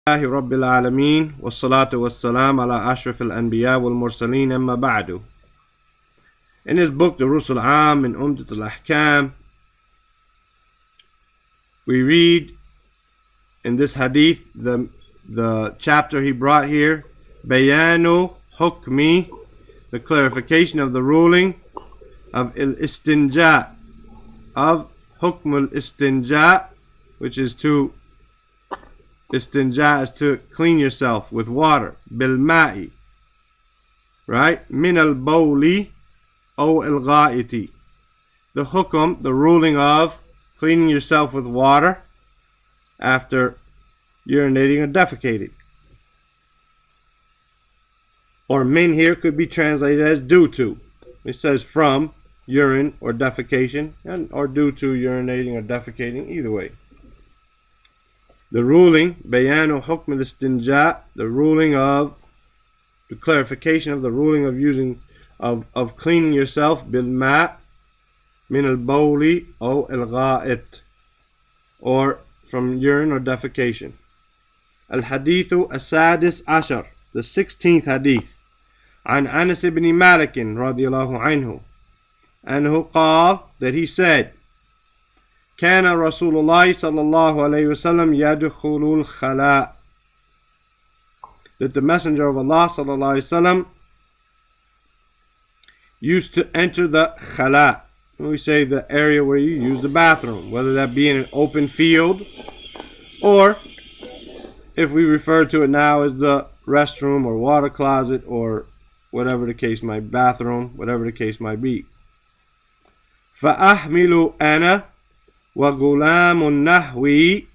لله رب العالمين والصلاة والسلام على أشرف الأنبياء والمرسلين أما بعد. In his book Durus al-Am min Umdat al-Ahkam, we read in this hadith, the chapter he brought here, Bayanu Hukmi, the clarification of the ruling of al-Istinja, of Hukm al-Istinja, which is to Istinja is to clean yourself with water. Bil ma'i, right? Min al bawli aw al gha'iti. The hukum, the ruling of cleaning yourself with water after urinating or defecating. Or min here could be translated as due to. It says from urine or defecation, or due to urinating or defecating, either way. The ruling, bayanu hukm al-istinja, the ruling of, the clarification of the ruling of using, of cleaning yourself, bil ma' min al-bawli aw al-gha'it, or from urine or defecation. Al-hadithu as-sadis ashar, the 16th hadith. An Anas ibn Malik radiyallahu anhu, anhu qal, that he said, كان رسول الله صلى الله عليه وسلم يدخل الخلاء, that the Messenger of Allah صلى الله عليه وسلم used to enter the khala. We say the area where you use the bathroom, whether that be in an open field, or if we refer to it now as the restroom or water closet, or whatever the case might be, bathroom, whatever the case might be. فأحمل أنا وغلام النحوي,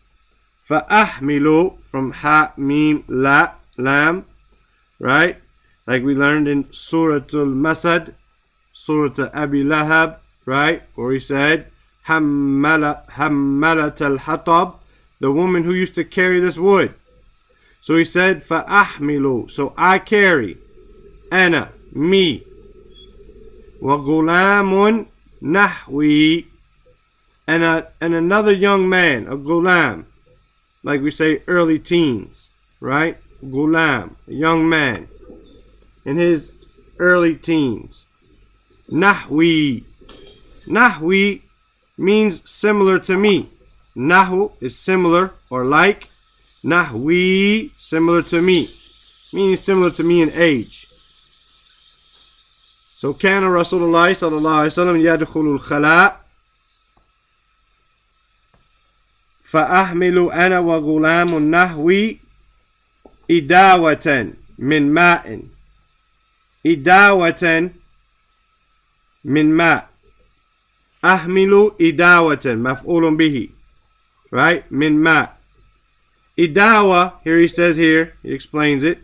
فأحمل from ha mim la lam, right? Like we learned in Surah Al-Masad, Surah Abi Lahab, right? Where he said hammalat al-hatab, the woman who used to carry this wood. So he said فأحمل, so I carry, ana, me, وغلام نحوي, and another young man, a gulam, like we say early teens, right? Gulam, a young man in his early teens. Nahwi, nahwi means similar to me. Nahu is similar or like. Nahwi, similar to me, meaning similar to me in age. So كان رسول الله صلى الله عليه وسلم يدخل الخلاء فأحمل أنا وغلام النحوي إداوة من ماء, إداوة من ماء, أحمل إداوة مفعول به, right? من ماء. إداوة, here he says here, he explains it,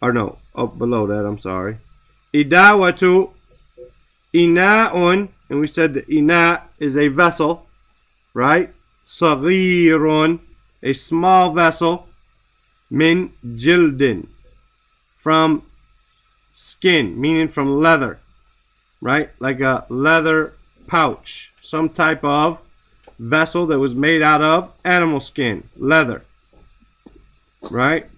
or no, up below that, I'm sorry. Idawatu ina'un, and we said the ina is a vessel, right? Saghirun, a small vessel. Min jildin, from skin, meaning from leather, right? Like a leather pouch, some type of vessel that was made out of animal skin, leather, right?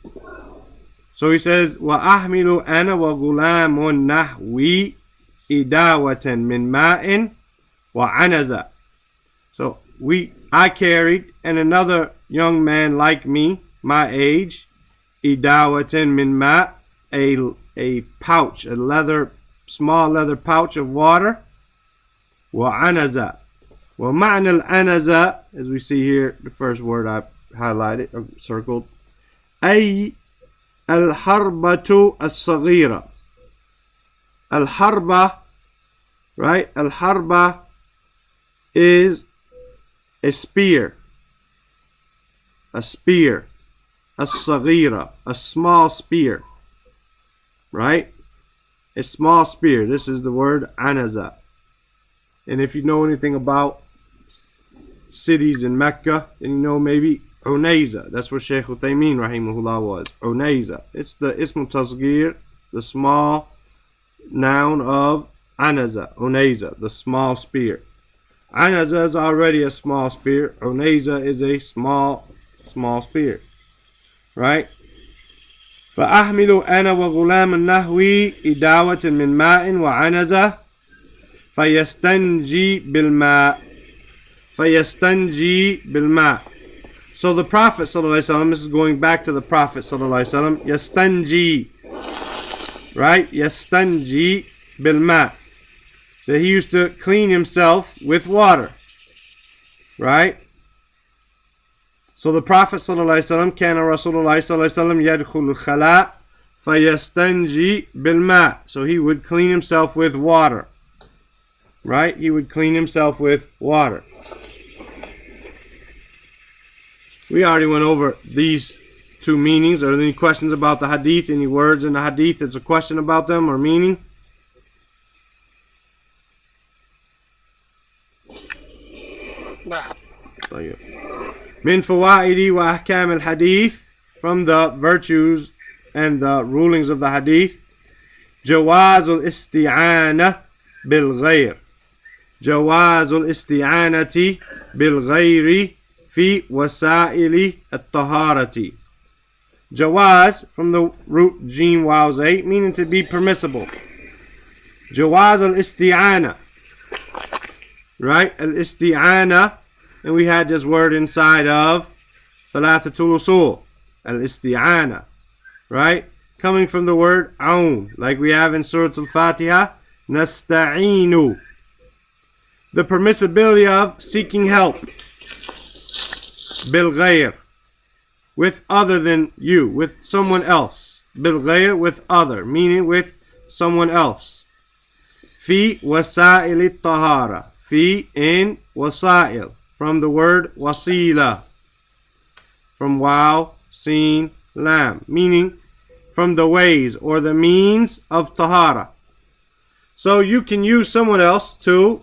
So he says, وَأَحْمِلُ أَنَا وَغُلَامٌ نَحْوِي إِدَاوَةً مِّن مَاءٍ وَعَنَزَ. So I carried, and another young man like me, my age, إِدَاوَةً مِّن مَاءٍ, a pouch, a leather, small leather pouch of water. وَعَنَزَ. وَمَعْنَ الْعَنَزَ, as we see here, the first word I highlighted or circled, أي الحربة الصغيرة. الحربة, right? الحربة is a spear. A spear. الصغيرة, a small spear. Right? A small spear. This is the word anaza. And if you know anything about cities in Mecca, then you know maybe Unayza. That's where Shaykh Uthaymeen rahimahullah was. Unayza. It's the Ism Tasgir, the small noun of Anaza. Unayza, the small spear. Anaza is already a small spear. Unayza is a small spear. right? فأحمل أنا وغلام النحوي إداوة من ماء وعنزة فيستنجي بالماء. فيستنجي بالماء. So the Prophet ﷺ, this is going back to the Prophet ﷺ, yastanji, right? Yastanji bilma, that he used to clean himself with water, right? So the Prophet ﷺ, كان رسول الله صلى الله عليه وسلم يدخل الخلاء فيستنجي بالماء. So he would clean himself with water, right? He would clean himself with water. We already went over these two meanings. Are there any questions about the hadith? Any words in the hadith that's a question about them or meaning? من فوائد وأحكام الحديث, from the virtues and the rulings of the hadith, جواز الاستعانة بالغير. جواز الاستعانة بالغير في وسائل الطهارة. Jawaz, from the root jim waw zay, meaning to be permissible. Jawaz al-isti'ana, right? Al-isti'ana, and we had this word inside of thalathatul usul, al-isti'ana, right? Coming from the word aun, like we have in Surah Al-Fatiha, nasta'inu. The permissibility of seeking help. Bil ghayr, with other than you, with someone else. Bil ghayr, with other, meaning with someone else. Fi wasa'il tahara. Fi, in wasa'il, from the word wasila, from waw, sin, lam, meaning from the ways or the means of tahara. So you can use someone else to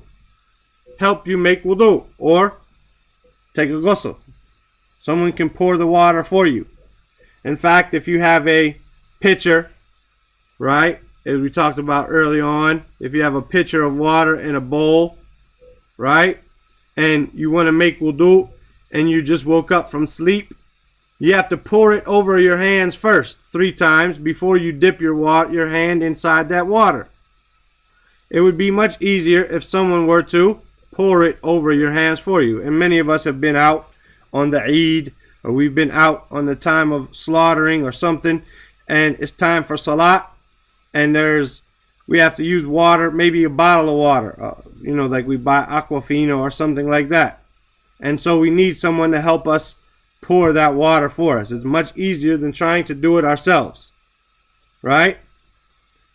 help you make wudu or take a ghusl. Someone can pour the water for you. In fact, if you have a pitcher, right, as we talked about early on, if you have a pitcher of water in a bowl, right, and you want to make wudu and you just woke up from sleep, you have to pour it over your hands first 3 times before you dip your hand inside that water. It would be much easier if someone were to pour it over your hands for you. And many of us have been out on the Eid, or we've been out on the time of slaughtering or something, and it's time for salat, and we have to use water, maybe a bottle of water, like we buy Aquafina or something like that. And so we need someone to help us pour that water for us. It's much easier than trying to do it ourselves, right?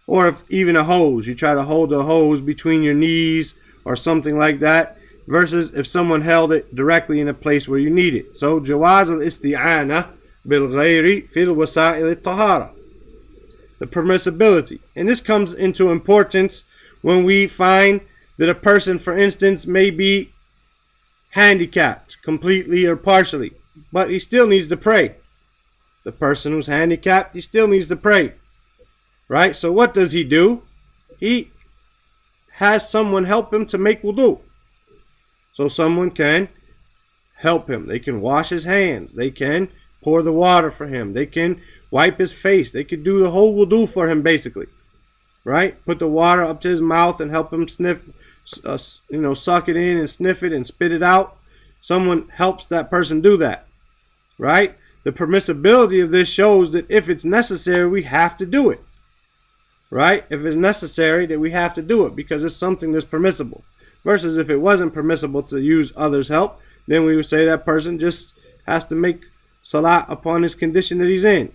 Or if even a hose, you try to hold a hose between your knees or something like that, versus if someone held it directly in a place where you need it. So jawaz al-isti'ana bil ghayri fil wasa'il al-tahara, the permissibility. And this comes into importance when we find that a person, for instance, may be handicapped completely or partially, but he still needs to pray. The person who's handicapped, he still needs to pray, right? So what does he do? He has someone help him to make wudu. So someone can help him. They can wash his hands. They can pour the water for him. They can wipe his face. They could do the whole wudu for him, basically, right? Put the water up to his mouth and help him sniff, suck it in and sniff it and spit it out. Someone helps that person do that, right? The permissibility of this shows that if it's necessary, we have to do it, right? If it's necessary, that we have to do it because it's something that's permissible. Versus if it wasn't permissible to use others' help, then we would say that person just has to make salat upon his condition that he's in,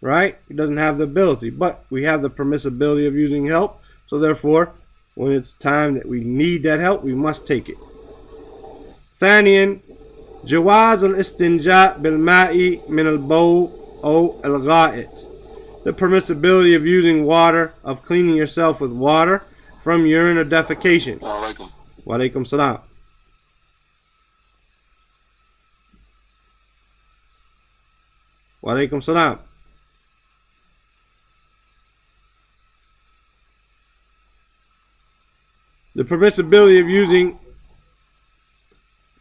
right? He doesn't have the ability, but we have the permissibility of using help. So therefore, when it's time that we need that help, we must take it. ثانيا جواز الاستنجاء بالماء من البول أو الغائط, the permissibility of using water, of cleaning yourself with water from urine or defecation. Wa alaikum salam. Wa alaikum salam. The permissibility of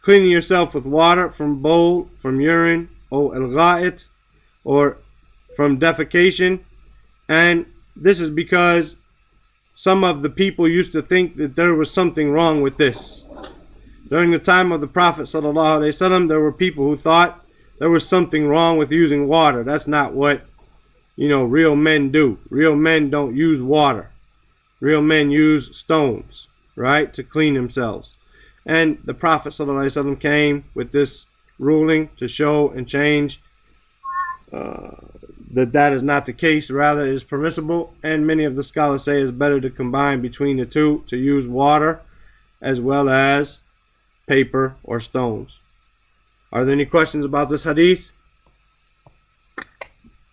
cleaning yourself with water from bowl, from urine, or al-gha'it, or from defecation. And this is because some of the people used to think that there was something wrong with this. During the time of the Prophet ﷺ, there were people who thought there was something wrong with using water. That's not what, real men do. Real men don't use water. Real men use stones, right, to clean themselves. And the Prophet ﷺ came with this ruling to show and change that is not the case. Rather, it is permissible, and many of the scholars say it's better to combine between the two, to use water as well as paper or stones. Are there any questions about this hadith?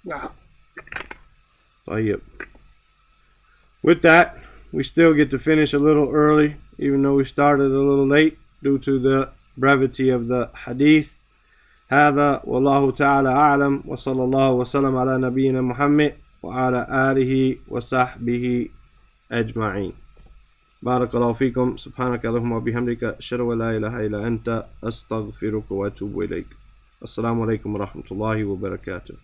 No. Yep. With that, we still get to finish a little early, even though we started a little late due to the brevity of the hadith. هذا والله تعالى أعلم وصلى الله وسلم على نبينا محمد وعلى آله وصحبه أجمعين. بارك الله فيكم. سبحانك اللهم وبحمدك أشهد أن لا إله إلا أنت أستغفرك وأتوب إليك. السلام عليكم ورحمة الله وبركاته.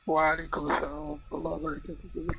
وعليكم السلام ورحمة الله وبركاته.